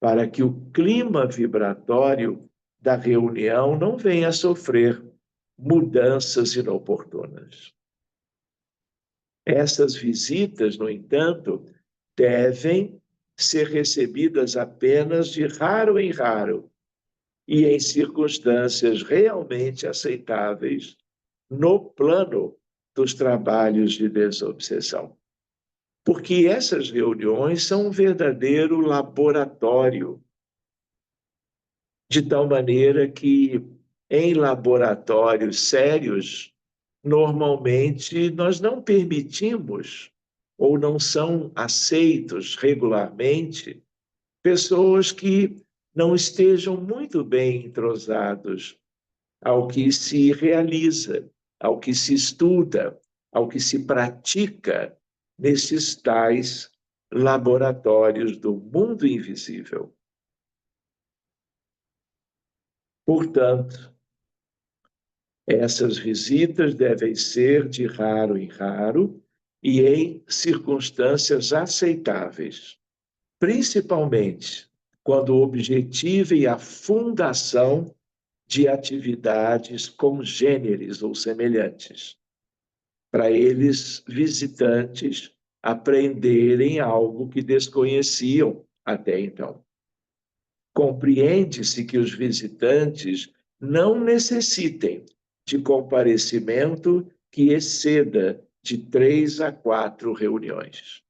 para que o clima vibratório da reunião não venha a sofrer mudanças inoportunas. Essas visitas, no entanto, devem ser recebidas apenas de raro em raro e em circunstâncias realmente aceitáveis no plano dos trabalhos de desobsessão. Porque essas reuniões são um verdadeiro laboratório, de tal maneira que, em laboratórios sérios, normalmente nós não permitimos ou não são aceitos regularmente pessoas que não estejam muito bem entrosados ao que se realiza, ao que se estuda, ao que se pratica nesses tais laboratórios do mundo invisível. Portanto, essas visitas devem ser de raro em raro e em circunstâncias aceitáveis, principalmente quando objetivem a fundação de atividades congêneres ou semelhantes, para eles, visitantes, aprenderem algo que desconheciam até então. Compreende-se que os visitantes não necessitem de comparecimento que exceda de 3 a 4 reuniões.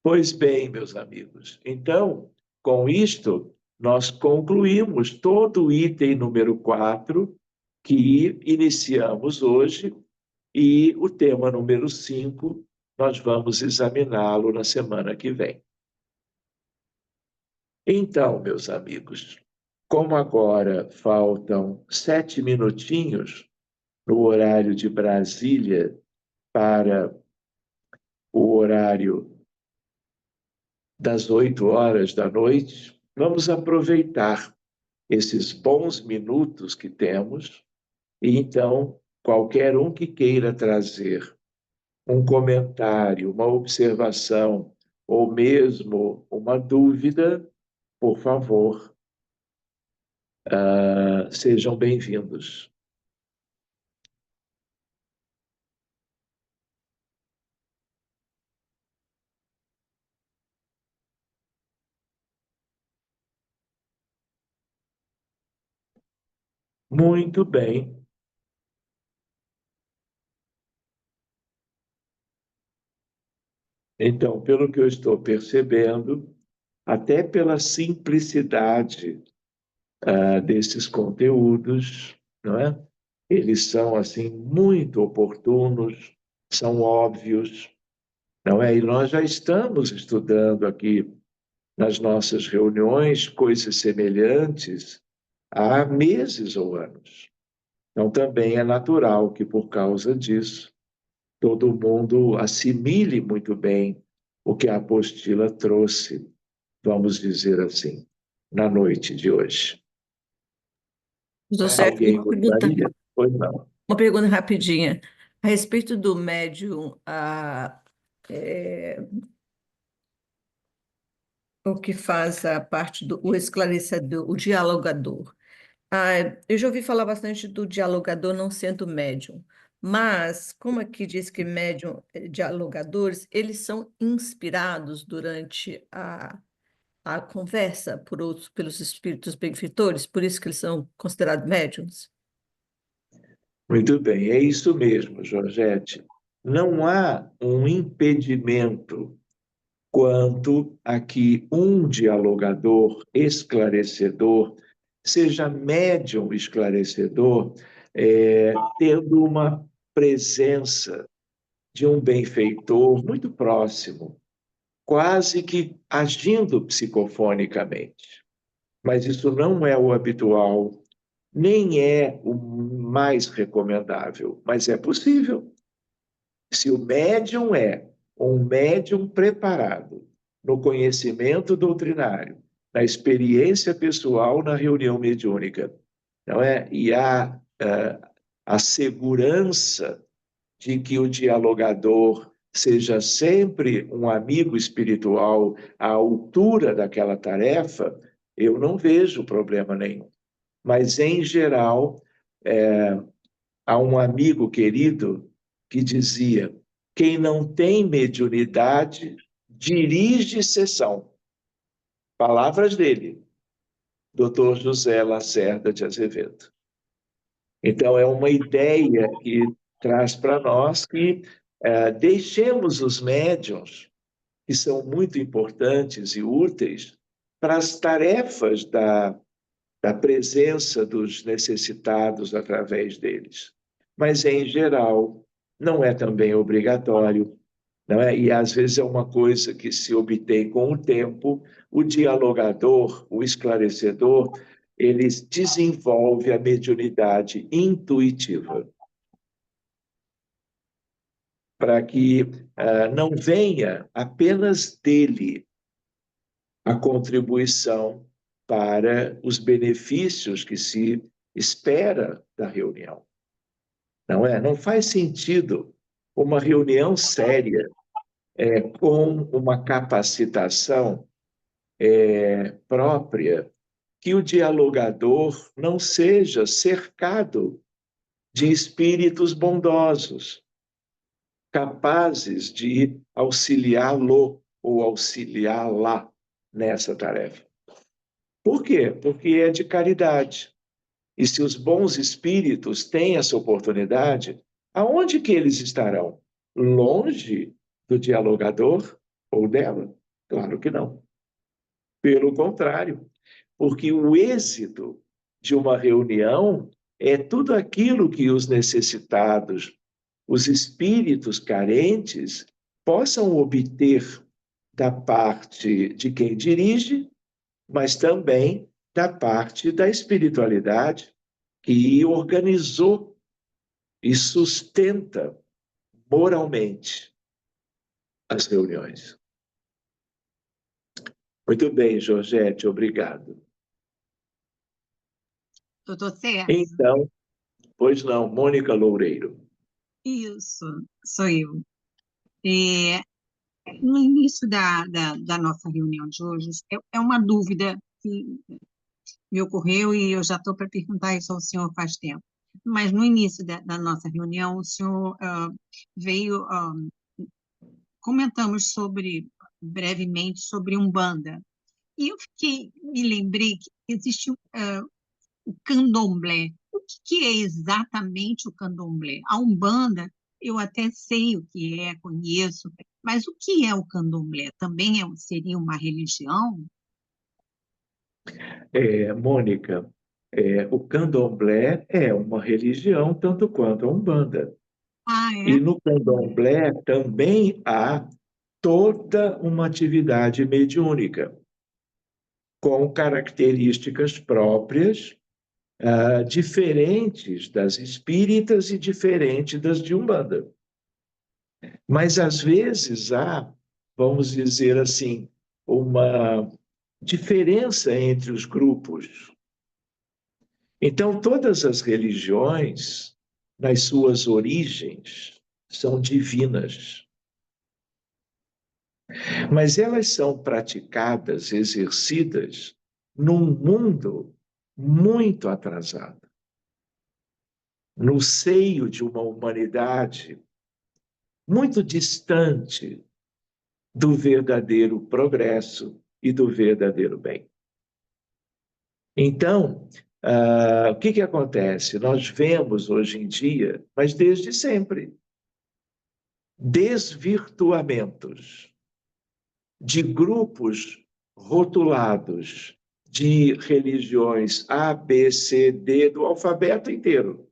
Pois bem, meus amigos, então, com isto, nós concluímos todo o item número 4 que iniciamos hoje e o tema número 5 nós vamos examiná-lo na semana que vem. Então, meus amigos, como agora faltam 7 minutinhos no horário de Brasília para o horário das 8 horas da noite, vamos aproveitar esses bons minutos que temos e então qualquer um que queira trazer um comentário, uma observação ou mesmo uma dúvida, por favor, sejam bem-vindos. Muito bem. Então, pelo que eu estou percebendo, até pela simplicidade desses conteúdos, não é? Eles são assim muito oportunos, são óbvios, não é? E nós já estamos estudando aqui nas nossas reuniões coisas semelhantes há meses ou anos. Então também é natural que por causa disso todo mundo assimile muito bem o que a apostila trouxe, vamos dizer assim, na noite de hoje. José, Alguém gostaria? Pois não. uma pergunta rapidinha. A respeito do médium, o que faz a parte do o esclarecedor, o dialogador. Eu já ouvi falar bastante do dialogador não sendo médium, mas como aqui diz que médium, dialogadores, eles são inspirados durante a conversa por outros, pelos espíritos benfeitores, por isso que eles são considerados médiums? Muito bem, é isso mesmo, Georgette. Não há um impedimento quanto a que um dialogador esclarecedor seja médium esclarecedor, tendo uma presença de um benfeitor muito próximo, quase que agindo psicofonicamente. Mas isso não é o habitual, nem é o mais recomendável, mas é possível. Se o médium é um médium preparado no conhecimento doutrinário, na experiência pessoal na reunião mediúnica, não é? E há a segurança de que o dialogador seja sempre um amigo espiritual à altura daquela tarefa, eu não vejo problema nenhum. Mas, em geral, há um amigo querido que dizia: quem não tem mediunidade dirige sessão. Palavras dele, Dr. José Lacerda de Azevedo. Então, é uma ideia que traz para nós que deixemos os médiuns, que são muito importantes e úteis, para as tarefas da presença dos necessitados através deles. Mas, em geral, não é também obrigatório, não é? E às vezes é uma coisa que se obtém com o tempo. O dialogador, o esclarecedor, ele desenvolve a mediunidade intuitiva, para que não venha apenas dele a contribuição para os benefícios que se espera da reunião. Não é? Não faz sentido uma reunião séria com uma capacitação própria, que o dialogador não seja cercado de espíritos bondosos, capazes de auxiliá-lo ou auxiliá-la nessa tarefa. Por quê? Porque é de caridade. E se os bons espíritos têm essa oportunidade, aonde que eles estarão? Longe do dialogador ou dela? Claro que não. Pelo contrário, porque o êxito de uma reunião é tudo aquilo que os necessitados, os espíritos carentes, possam obter da parte de quem dirige, mas também da parte da espiritualidade que organizou e sustenta moralmente as reuniões. Muito bem, Georgette, obrigado. Doutor Sérgio? Então, pois não, Mônica Loureiro. Isso, sou eu. No início da nossa reunião de hoje, é uma dúvida que me ocorreu e eu já estou para perguntar isso ao senhor faz tempo. Mas no início da nossa reunião, o senhor veio, comentamos brevemente sobre Umbanda. E me lembrei que existe o candomblé. O que é exatamente o candomblé? A Umbanda, eu até sei o que é, conheço, mas o que é o candomblé? Também seria uma religião? Mônica, o candomblé é uma religião tanto quanto a Umbanda. Ah, é? E no candomblé também há toda uma atividade mediúnica, com características próprias, diferentes das espíritas e diferentes das de Umbanda. Mas, às vezes, há, vamos dizer assim, uma diferença entre os grupos. Então, todas as religiões, nas suas origens, são divinas. Mas elas são praticadas, exercidas, num mundo muito atrasado, no seio de uma humanidade muito distante do verdadeiro progresso e do verdadeiro bem. Então, o que acontece? Nós vemos hoje em dia, mas desde sempre, desvirtuamentos de grupos rotulados de religiões A, B, C, D, do alfabeto inteiro.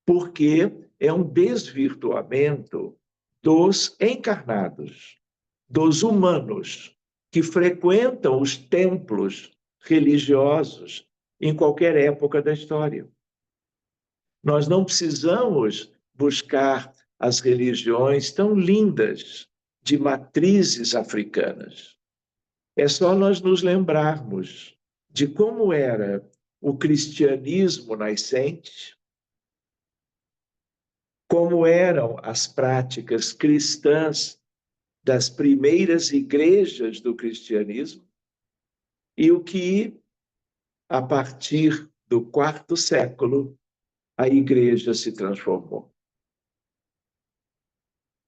Porque é um desvirtuamento dos encarnados, dos humanos, que frequentam os templos religiosos em qualquer época da história. Nós não precisamos buscar as religiões tão lindas de matrizes africanas. É só nós nos lembrarmos de como era o cristianismo nascente, como eram as práticas cristãs das primeiras igrejas do cristianismo e o que, a partir do quarto século, a igreja se transformou.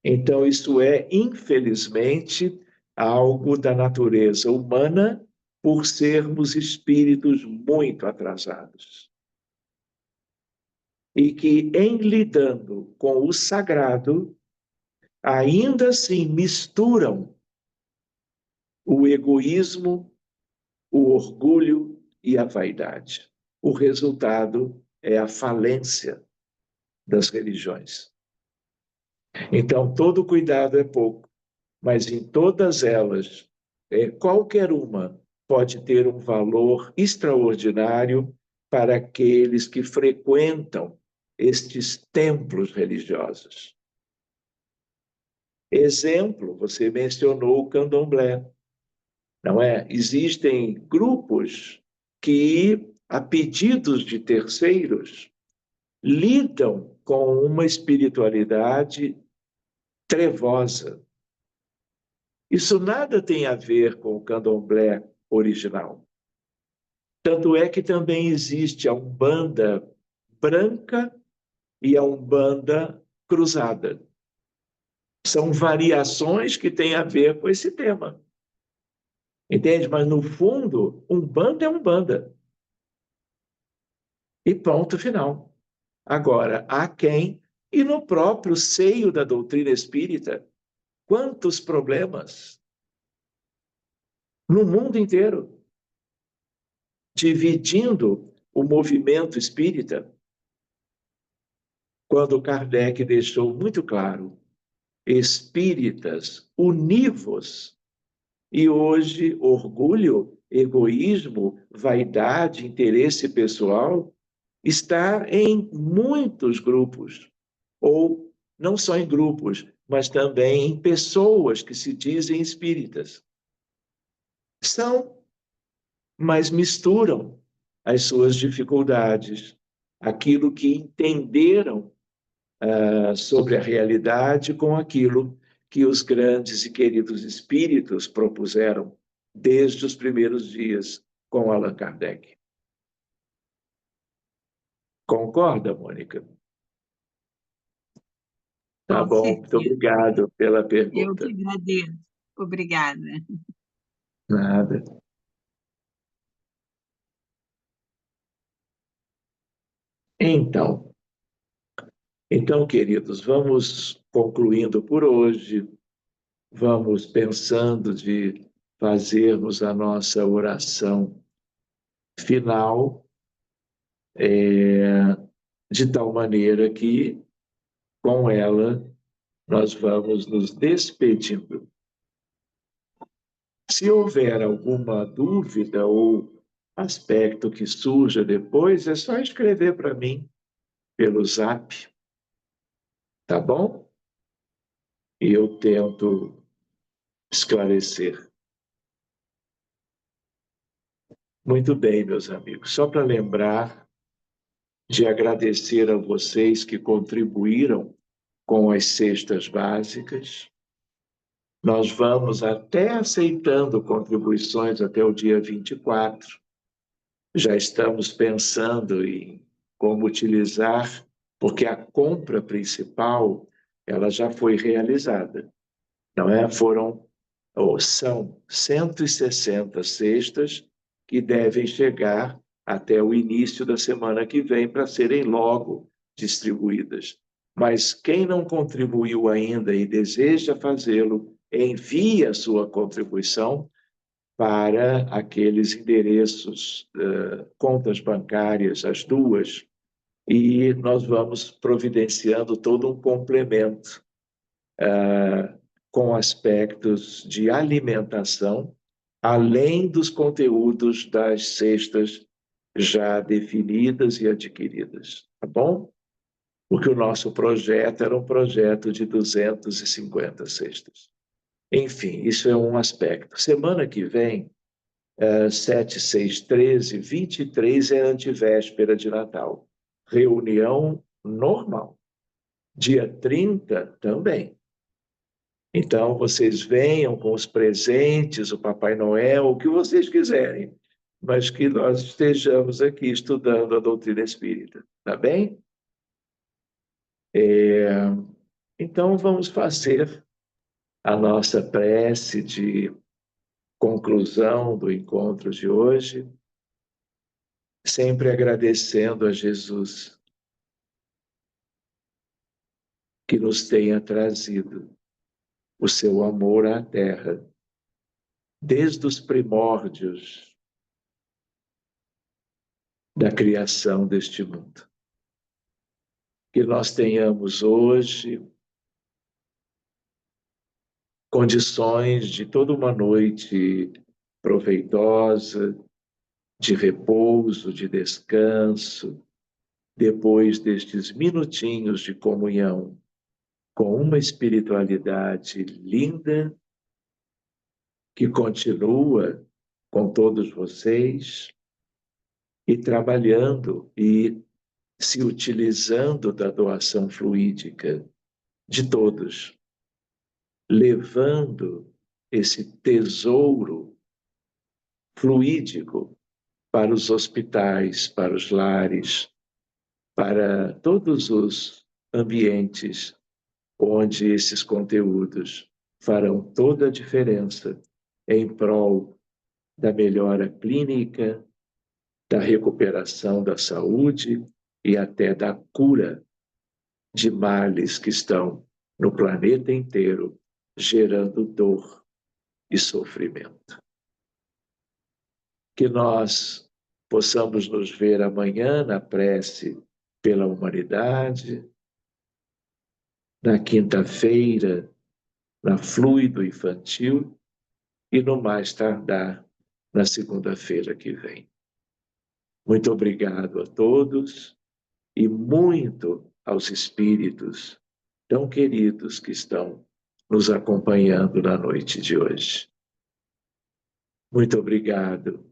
Então, isso é, infelizmente, algo da natureza humana por sermos espíritos muito atrasados. E que, em lidando com o sagrado, ainda assim misturam o egoísmo, o orgulho e a vaidade. O resultado é a falência das religiões. Então, todo cuidado é pouco, mas em todas elas, qualquer uma pode ter um valor extraordinário para aqueles que frequentam estes templos religiosos. Exemplo, você mencionou o candomblé, não é? Existem grupos que, a pedidos de terceiros, lidam com uma espiritualidade trevosa. Isso nada tem a ver com o candomblé original. Tanto é que também existe a Umbanda branca e a Umbanda cruzada. São variações que têm a ver com esse tema. Entende? Mas, no fundo, Umbanda é Umbanda. E ponto final. Agora, há quem, e no próprio seio da doutrina espírita, quantos problemas no mundo inteiro, dividindo o movimento espírita, quando Kardec deixou muito claro: espíritas, univos. E hoje, orgulho, egoísmo, vaidade, interesse pessoal está em muitos grupos, ou não só em grupos, mas também em pessoas que se dizem espíritas. São, mas misturam as suas dificuldades, aquilo que entenderam sobre a realidade com aquilo que os grandes e queridos espíritos propuseram desde os primeiros dias com Allan Kardec. Concorda, Mônica? Tá Com bom, muito certeza. obrigado pela Eu que pergunta. agradeço. Obrigada. Nada. Então, queridos, vamos concluindo por hoje, vamos pensando de fazermos a nossa oração final, de tal maneira que, com ela, nós vamos nos despedindo. Se houver alguma dúvida ou aspecto que surja depois, é só escrever para mim pelo Zap, tá bom? E eu tento esclarecer. Muito bem, meus amigos. Só para lembrar de agradecer a vocês que contribuíram com as cestas básicas. Nós vamos até aceitando contribuições até o dia 24. Já estamos pensando em como utilizar, porque a compra principal ela já foi realizada, não é? São 160 cestas que devem chegar até o início da semana que vem para serem logo distribuídas. Mas quem não contribuiu ainda e deseja fazê-lo, envie a sua contribuição para aqueles endereços, contas bancárias, as duas, e nós vamos providenciando todo um complemento com aspectos de alimentação, além dos conteúdos das cestas já definidas e adquiridas, tá bom? Porque o nosso projeto era um projeto de 250 cestas. Enfim, isso é um aspecto. Semana que vem, 7, 6, 13, 23 é antivéspera de Natal. Reunião normal. Dia 30 também. Então, vocês venham com os presentes, o Papai Noel, o que vocês quiserem, mas que nós estejamos aqui estudando a doutrina espírita, tá bem? Então, vamos fazer a nossa prece de conclusão do encontro de hoje, sempre agradecendo a Jesus que nos tenha trazido o seu amor à Terra, desde os primórdios da criação deste mundo. que nós tenhamos hoje condições de toda uma noite proveitosa, de repouso, de descanso, depois destes minutinhos de comunhão com uma espiritualidade linda que continua com todos vocês e trabalhando e se utilizando da doação fluídica de todos, levando esse tesouro fluídico para os hospitais, para os lares, para todos os ambientes onde esses conteúdos farão toda a diferença em prol da melhora clínica, da recuperação da saúde e até da cura de males que estão no planeta inteiro, gerando dor e sofrimento. Que nós possamos nos ver amanhã na prece pela humanidade, na quinta-feira, na Fluido Infantil e no mais tardar, na segunda-feira que vem. Muito obrigado a todos e muito aos espíritos tão queridos que estão nos acompanhando na noite de hoje. Muito obrigado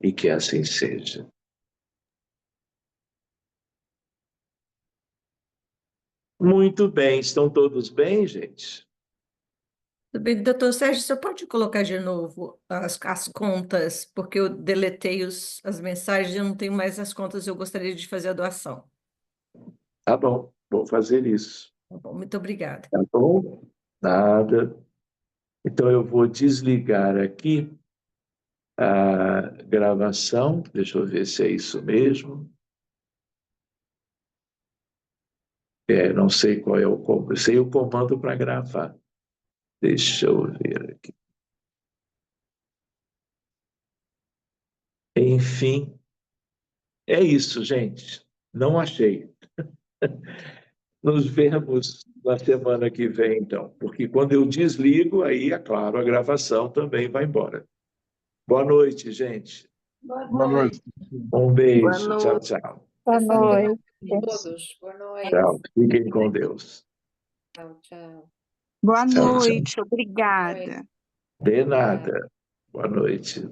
e que assim seja. Muito bem, estão todos bem, gente? Tudo bem, doutor Sérgio, você pode colocar de novo as contas, porque eu deletei as mensagens, eu não tenho mais as contas, eu gostaria de fazer a doação. Tá bom, vou fazer isso. Tá bom, muito obrigada. Tá bom? Nada. Então eu vou desligar aqui a gravação. Deixa eu ver se é isso mesmo. Não sei qual é o comando. Sei o comando para gravar. Deixa eu ver aqui. Enfim, é isso, gente. Não achei. Nos vemos na semana que vem, então. Porque quando eu desligo, aí, é claro, a gravação também vai embora. Boa noite, gente. Boa Boa noite. Um beijo. Boa Tchau, noite. tchau. Boa noite. Todos. Boa noite. Tchau. Fiquem com Deus. Tchau, tchau. Boa Tchau, tchau. noite, obrigada. De nada. Boa noite.